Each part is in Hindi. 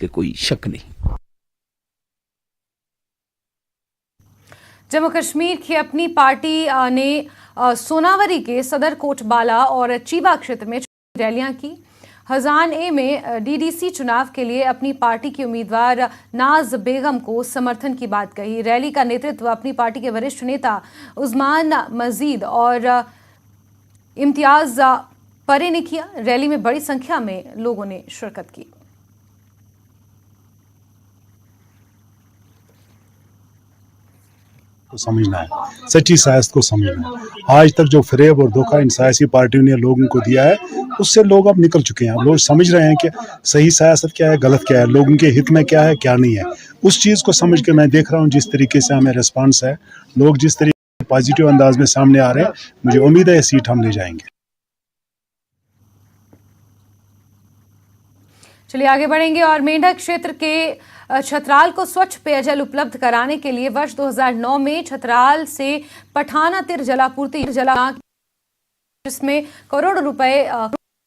कि कोई शक नहीं। जम्मू कश्मीर की अपनी पार्टी ने सोनावरी के सदर कोटबाला और चीबा क्षेत्र में रैलियां की। हजान ए में डीडीसी चुनाव के लिए अपनी पार्टी की उम्मीदवार नाज बेगम को समर्थन की बात कही। रैली का नेतृत्व अपनी पार्टी के वरिष्ठ नेता उस्मान मजीद और इम्तियाज परे ने किया। रैली में बड़ी संख्या में लोगों ने शिरकत की। को समझना है, सच्ची सियासत को समझना है। आज तक जो फरेब और धोखा इन सियासी पार्टियों ने लोगों को दिया है, उससे लोग अब निकल चुके हैं। अब लोग समझ रहे हैं कि सही सियासत क्या है, गलत क्या है, लोगों के हित में क्या है, क्या नहीं है। उस चीज़ को समझ के मैं देख रहा हूँ जिस तरीके से हमें रिस्पांस है, लोग जिस तरीके पॉजिटिव अंदाज में सामने आ रहे हैं, मुझे उम्मीद है ये सीट हम ले जाएंगे। चलिए आगे बढ़ेंगे और मेंढक क्षेत्र के छतराल को स्वच्छ पेयजल उपलब्ध कराने के लिए वर्ष 2009 में छतराल से पठाना तिर जलापूर्ति जिसमें करोड़ों रुपए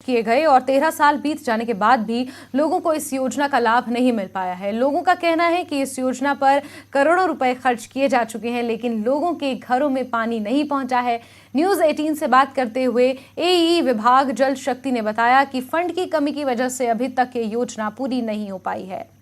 किए गए और 13 साल बीत जाने के बाद भी लोगों को इस योजना का लाभ नहीं मिल पाया है। लोगों का कहना है कि इस योजना पर करोड़ों रुपए खर्च किए जा चुके हैं, लेकिन लोगों के घरों में पानी नहीं पहुंचा है। न्यूज़ 18 से बात करते हुए एई विभाग जल शक्ति ने बताया कि फंड की कमी की वजह से अभी तक ये योजना पूरी नहीं हो पाई है।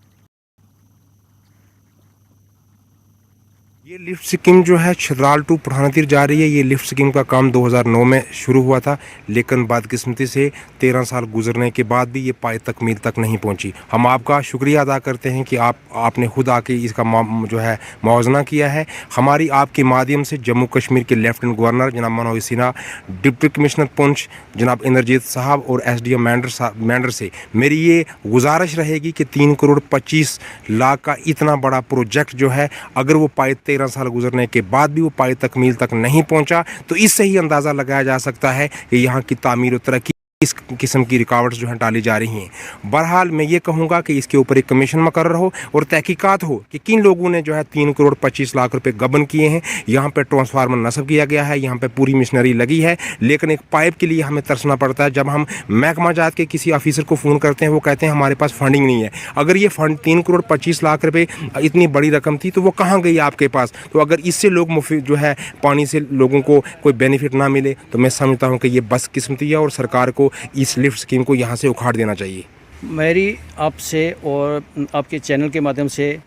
ये लिफ्ट स्कीम जो है छतराल टू पठाना तिर जा रही है। ये लिफ्ट स्कीम का काम 2009 में शुरू हुआ था, लेकिन बदकिस्मती से 13 साल गुजरने के बाद भी ये पाए तकमील तक नहीं पहुंची। हम आपका शुक्रिया अदा करते हैं कि आपने खुद आके इसका जो है मुआवजा किया है। हमारी आपके माध्यम से जम्मू कश्मीर के लेफ्टिनेंट गवर्नर जनाब मनोज सिन्हा, डिप्टी कमिश्नर पुंछ जनाब इंद्रजीत साहब और SDM मैंडर से मेरी ये गुजारिश रहेगी कि 3 करोड़ 25 लाख का इतना बड़ा प्रोजेक्ट जो है, अगर वो पाए 13 साल गुजरने के बाद भी वो पाए तकमील तक नहीं पहुंचा, तो इससे ही अंदाज़ा लगाया जा सकता है कि यहाँ की तामीर और तरक्की इस किस्म की रुकावट जो है डाली जा रही हैं। बहरहाल मैं ये कहूँगा कि इसके ऊपर एक कमीशन मुकर्रर हो और तहकीकात हो कि किन लोगों ने जो है 3 करोड़ 25 लाख रुपए गबन किए हैं। यहाँ पे ट्रांसफार्मर नस्ब किया गया है, यहाँ पे पूरी मशीनरी लगी है, लेकिन एक पाइप के लिए हमें तरसना पड़ता है। जब हम महकमा जात के किसी ऑफिसर को फ़ोन करते हैं, वो कहते हैं हमारे पास फंडिंग नहीं है। अगर ये फंड 3 करोड़ 25 लाख रुपये इतनी बड़ी रकम थी तो वो कहाँ गई आपके पास? तो अगर इससे लोग मुफ्त जो है पानी से लोगों को कोई बेनिफिट ना मिले, तो मैं समझता हूँ कि ये बदकिस्मती है और सरकार को इस लिफ्ट स्कीम को यहाँ से उखाड़ देना चाहिए। मेरी आपसे और आपके चैनल के माध्यम से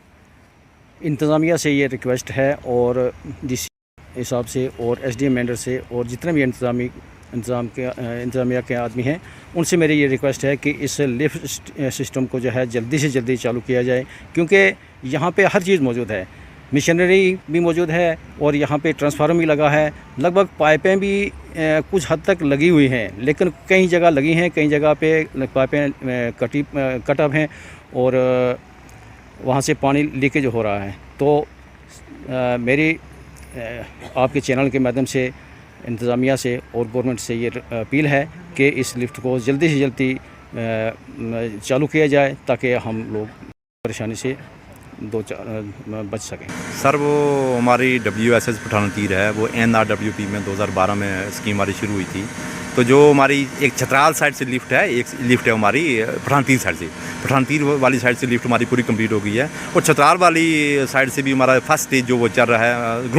इंतज़ामिया से ये रिक्वेस्ट है और DC हिसाब से और SDM मैंडर से और जितने भी इंतज़ामिया के आदमी हैं, उनसे मेरी ये रिक्वेस्ट है कि इस लिफ्ट सिस्टम को जो है जल्दी से जल्दी चालू किया जाए, क्योंकि यहाँ पे हर चीज़ मौजूद है। मशीनरी भी मौजूद है और यहाँ पे ट्रांसफार्मर भी लगा है। लगभग पाइपें भी कुछ हद तक लगी हुई हैं, लेकिन कई जगह लगी हैं, कई जगह पे पाइपें कट अप हैं और वहाँ से पानी लीकेज हो रहा है। तो मेरी आपके चैनल के माध्यम से इंतज़ामिया से और गवर्नमेंट से ये अपील है कि इस लिफ्ट को जल्दी से जल्दी चालू किया जाए, ताकि हम लोग परेशानी से बच सकें। सर वो हमारी WSS पठाना तीर है, वो NRWP में 2012 में स्कीम हमारी शुरू हुई थी। तो जो हमारी एक छतराल साइड से लिफ्ट है, एक लिफ्ट है हमारी पठाना तीर साइड से, पठाना तीर वाली साइड से लिफ्ट हमारी पूरी कंप्लीट हो गई है। और छतराल वाली साइड से भी हमारा फर्स्ट स्टेज जो वो चल रहा है,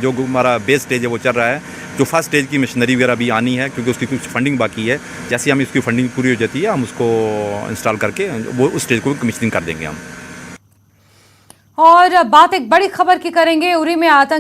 जो हमारा बेस स्टेज है वो चल रहा है। जो फर्स्ट स्टेज की मशीनरी वगैरह भी आनी है, क्योंकि उसकी कुछ फंडिंग बाकी है। जैसे हम इसकी फंडिंग पूरी हो जाती है, हम उसको इंस्टॉल करके वो उस स्टेज को कमीशनिंग कर देंगे हम। और बात एक बड़ी खबर की करेंगे। उरी में आतंक